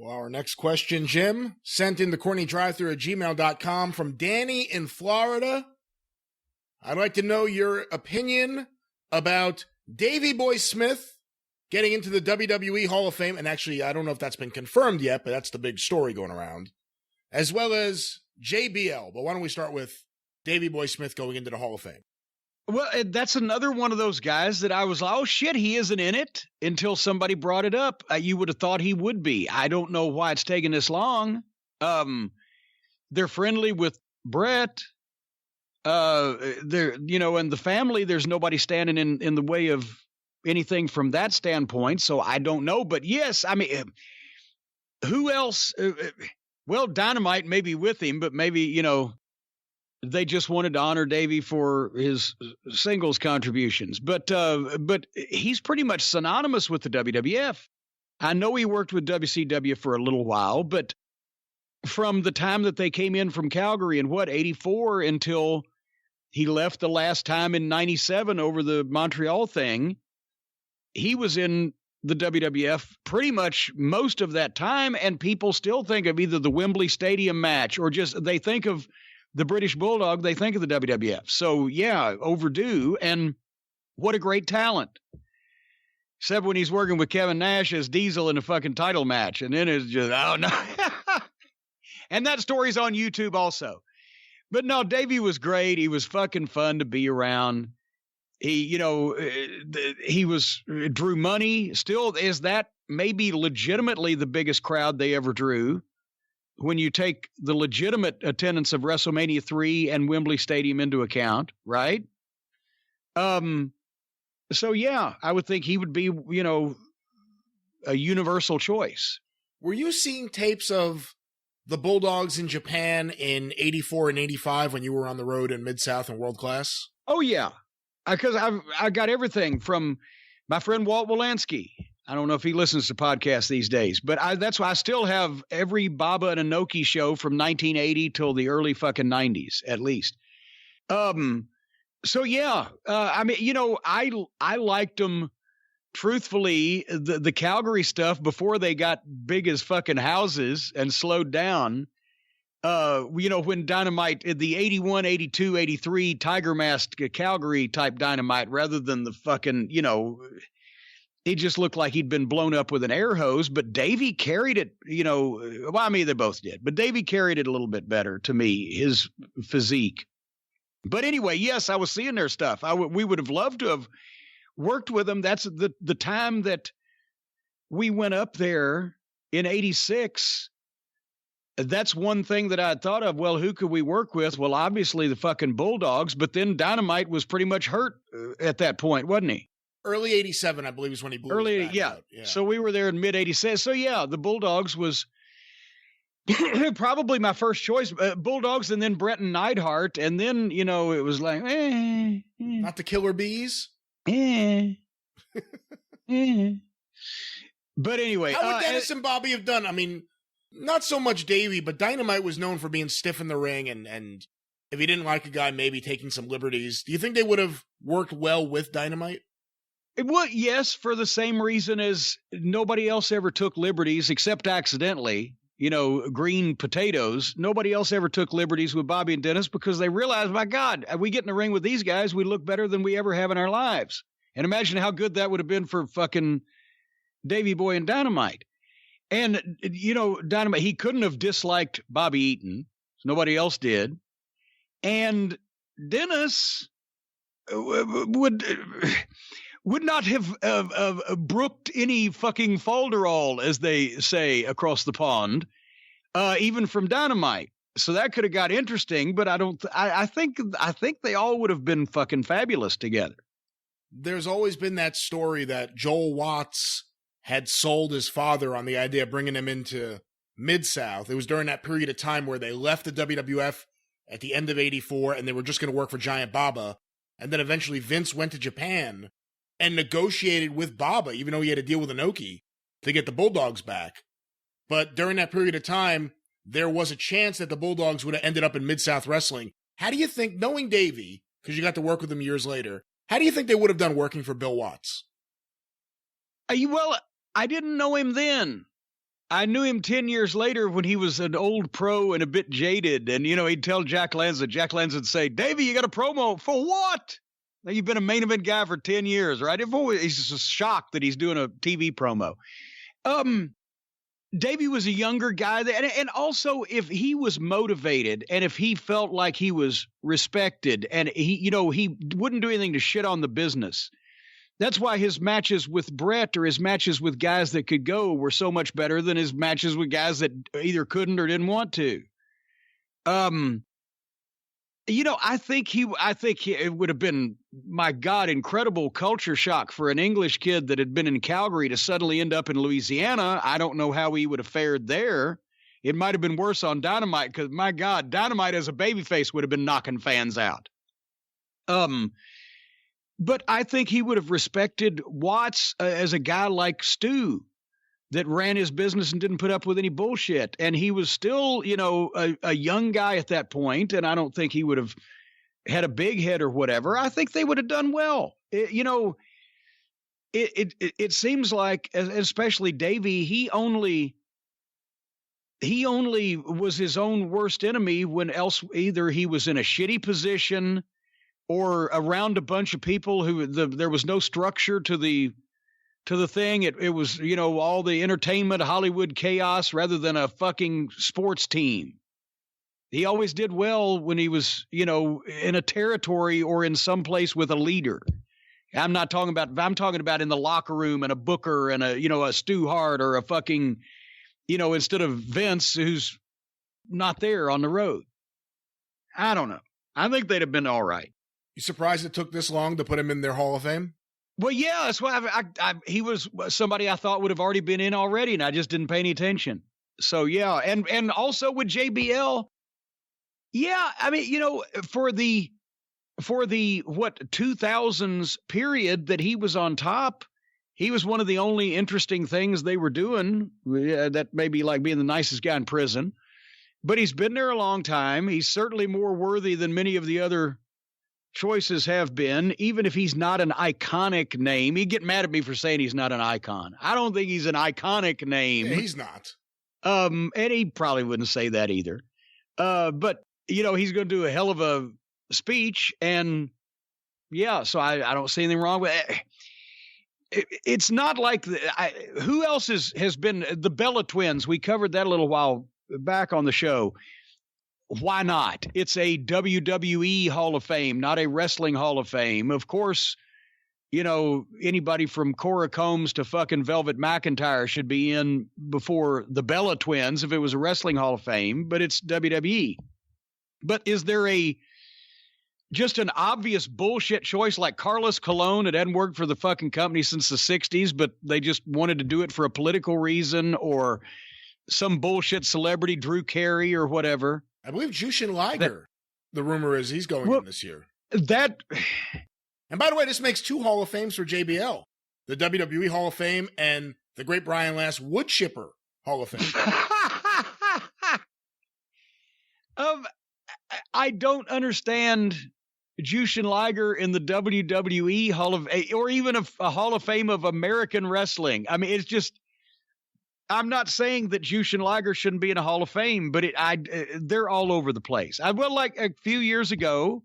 Well, our next question, Jim, sent in to CornyDriveThru at gmail.com from Danny in Florida. I'd like to know your opinion about Davey Boy Smith getting into the WWE Hall of Fame. And actually, I don't know if that's been confirmed yet, but that's the big story going around. As well as JBL. But why don't we start with Davey Boy Smith going into the Hall of Fame? Well, that's another one of those guys that I was like, oh, shit, he isn't in it until somebody brought it up. You would have thought he would be. I don't know why it's taken this long. They're friendly with Brett. They're, and the family, there's nobody standing in the way of anything from that standpoint. So I don't know. But yes, I mean, who else? Well, Dynamite may be with him, but maybe, they just wanted to honor Davey for his singles contributions. But he's pretty much synonymous with the WWF. I know he worked with WCW for a little while, but from the time that they came in from Calgary in 84 until he left the last time in 97 over the Montreal thing, he was in the WWF pretty much most of that time. And people still think of either the Wembley Stadium match or just, they think of the British Bulldog, they think of the WWF. So yeah, overdue. And what a great talent. Except when he's working with Kevin Nash as Diesel in a fucking title match. And then it's just, oh no. And that story's on YouTube also. But no, Davey was great. He was fucking fun to be around. He, he drew money. Still is that maybe legitimately the biggest crowd they ever drew, when you take the legitimate attendance of WrestleMania 3 and Wembley Stadium into account, right? So yeah, I would think he would be, a universal choice. Were you seeing tapes of the Bulldogs in Japan in 84 and 85 when you were on the road in Mid-South and World Class? Oh yeah, because I got everything from my friend Walt Wolanski. I don't know if he listens to podcasts these days, but that's why I still have every Baba and Inoki show from 1980 till the early fucking 90s, at least. So yeah, I mean, I liked them, truthfully, the Calgary stuff before they got big as fucking houses and slowed down. When Dynamite, the 81, 82, 83 Tiger Mask Calgary type Dynamite, rather than the fucking, he just looked like he'd been blown up with an air hose, but Davey carried it, well, I mean, they both did, but Davey carried it a little bit better to me, his physique. But anyway, yes, I was seeing their stuff. We would have loved to have worked with them. That's the time that we went up there in 86. That's one thing that I thought of. Well, who could we work with? Well, obviously the fucking Bulldogs, but then Dynamite was pretty much hurt at that point, wasn't he? Early 87, I believe, is when he blew early, his back out. Yeah. So we were there in mid 86. So yeah, the Bulldogs was probably my first choice. Bulldogs, and then Brett and Neidhart, and then it was like, not the Killer Bees. But anyway, how would Dennis and Bobby have done? I mean, not so much Davey, but Dynamite was known for being stiff in the ring, and if he didn't like a guy, maybe taking some liberties. Do you think they would have worked well with Dynamite? Well, yes, for the same reason as nobody else ever took liberties, except accidentally, green potatoes. Nobody else ever took liberties with Bobby and Dennis because they realized, my God, we get in the ring with these guys, we look better than we ever have in our lives. And imagine how good that would have been for fucking Davey Boy and Dynamite. And, Dynamite, he couldn't have disliked Bobby Eaton. Nobody else did. And Dennis would not have brooked any fucking falderall, as they say across the pond, even from Dynamite. So that could have got interesting, but I think they all would have been fucking fabulous together. There's always been that story that Joel Watts had sold his father on the idea of bringing him into Mid-South. It was during that period of time where they left the WWF at the end of 84 and they were just going to work for Giant Baba. And then eventually Vince went to Japan and negotiated with Baba, even though he had to deal with Inoki, to get the Bulldogs back. But during that period of time, there was a chance that the Bulldogs would have ended up in Mid-South Wrestling. How do you think, knowing Davey, because you got to work with him years later, how do you think they would have done working for Bill Watts? Well, I didn't know him then. I knew him 10 years later when he was an old pro and a bit jaded. And, he'd tell Jack Lanza. Jack Lanza would say, Davey, you got a promo. For what? Now, you've been a main event guy for 10 years, right? He's just shocked that he's doing a TV promo. Davey was a younger guy. And also, if he was motivated and if he felt like he was respected and he wouldn't do anything to shit on the business. That's why his matches with Brett or his matches with guys that could go were so much better than his matches with guys that either couldn't or didn't want to. I think it would have been, my God, incredible culture shock for an English kid that had been in Calgary to suddenly end up in Louisiana. I don't know how he would have fared there. It might have been worse on Dynamite because, my God, Dynamite as a babyface would have been knocking fans out. But I think he would have respected Watts as a guy like Stu that ran his business and didn't put up with any bullshit. And he was still, a young guy at that point, and I don't think he would have had a big head or whatever. I think they would have done well. It seems like, especially Davey, he only was his own worst enemy when either he was in a shitty position or around a bunch of people who there was no structure to the thing. It was, all the entertainment, Hollywood chaos rather than a fucking sports team. He always did well when he was, in a territory or in some place with a leader. I'm talking about in the locker room and a Booker and a Stu Hart or a fucking, instead of Vince, who's not there on the road. I don't know. I think they'd have been all right. You surprised it took this long to put him in their Hall of Fame? Well, yeah, that's why he was somebody I thought would have already been in already, and I just didn't pay any attention. So, yeah, and also with JBL, yeah, I mean, for the 2000s period that he was on top, he was one of the only interesting things they were doing. That may be like being the nicest guy in prison, but he's been there a long time. He's certainly more worthy than many of the other choices have been, even if he's not an iconic name. He'd get mad at me for saying he's not an icon. I don't think he's an iconic name. Yeah, he's not. And he probably wouldn't say that either. But, he's going to do a hell of a speech. And, yeah, so I don't see anything wrong with it. It's not like who else has been the Bella Twins? We covered that a little while back on the show. Why not? It's a WWE Hall of Fame, not a wrestling Hall of Fame. Of course, anybody from Cora Combs to fucking Velvet McIntyre should be in before the Bella Twins if it was a wrestling Hall of Fame, but it's WWE. But is there just an obvious bullshit choice like Carlos Colon that hadn't worked for the fucking company since the 60s, but they just wanted to do it for a political reason, or some bullshit celebrity, Drew Carey or whatever? I believe Jushin Liger, the rumor is he's going in this year. And by the way, this makes 2 Hall of Fames for JBL. The WWE Hall of Fame and the Great Brian Last Wood Chipper Hall of Fame. I don't understand Jushin Liger in the WWE Hall of Fame, or even a Hall of Fame of American wrestling. I mean, it's just, I'm not saying that Jushin Liger shouldn't be in a Hall of Fame, but they're all over the place. Like a few years ago,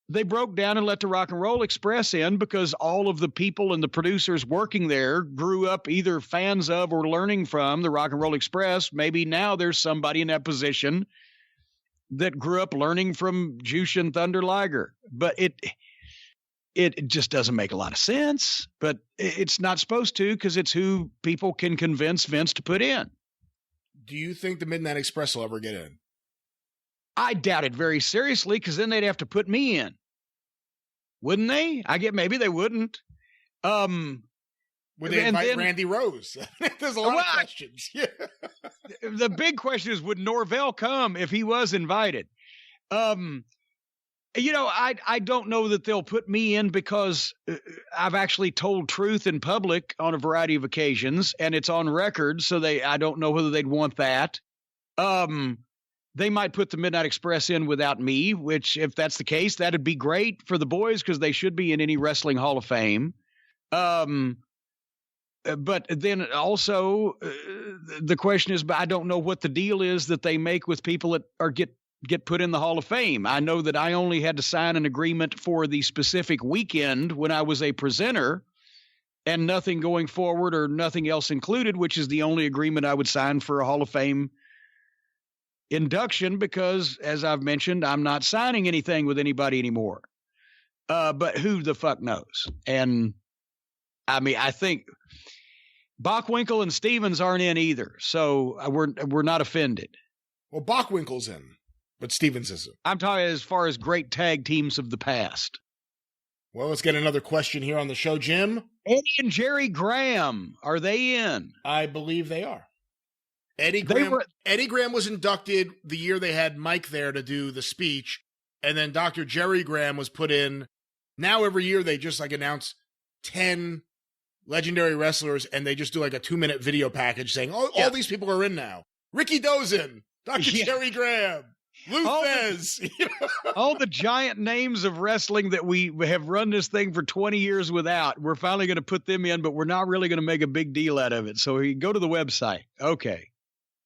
they broke down and let the Rock and Roll Express in because all of the people and the producers working there grew up either fans of or learning from the Rock and Roll Express. Maybe now there's somebody in that position that grew up learning from Jushin Thunder Liger, but it just doesn't make a lot of sense, but it's not supposed to because it's who people can convince Vince to put in. Do you think the Midnight Express will ever get in? I doubt it very seriously because then they'd have to put me in. Wouldn't they? Maybe they wouldn't. Would they invite Randy Rose? There's a lot of questions. Yeah. The big question is, would Norvell come if he was invited? I don't know that they'll put me in because I've actually told truth in public on a variety of occasions, and it's on record. So I don't know whether they'd want that. They might put the Midnight Express in without me, which if that's the case, that'd be great for the boys because they should be in any wrestling Hall of Fame. but then also the question is, but I don't know what the deal is that they make with people that are get put in the Hall of Fame. I know that I only had to sign an agreement for the specific weekend when I was a presenter, and nothing going forward or nothing else included, which is the only agreement I would sign for a Hall of Fame induction, because as I've mentioned, I'm not signing anything with anybody anymore. But who the fuck knows? And I mean, I think Bockwinkel and Stevens aren't in either, so we're not offended. Well, Bockwinkel's in, but Stevens isn't. I'm talking as far as great tag teams of the past. Well, let's get another question here on the show, Jim. Eddie and Jerry Graham, are they in? I believe they are. Eddie Graham was inducted the year they had Mike there to do the speech, and then Dr. Jerry Graham was put in. Now every year they just like announce 10 legendary wrestlers, and they just do like a 2-minute video package saying, all these people are in now. Ricky Doe's in, Dr. Jerry Graham, Lou Thez. All the giant names of wrestling that we have run this thing for 20 years without, we're finally going to put them in, but we're not really going to make a big deal out of it. So you go to the website. Okay.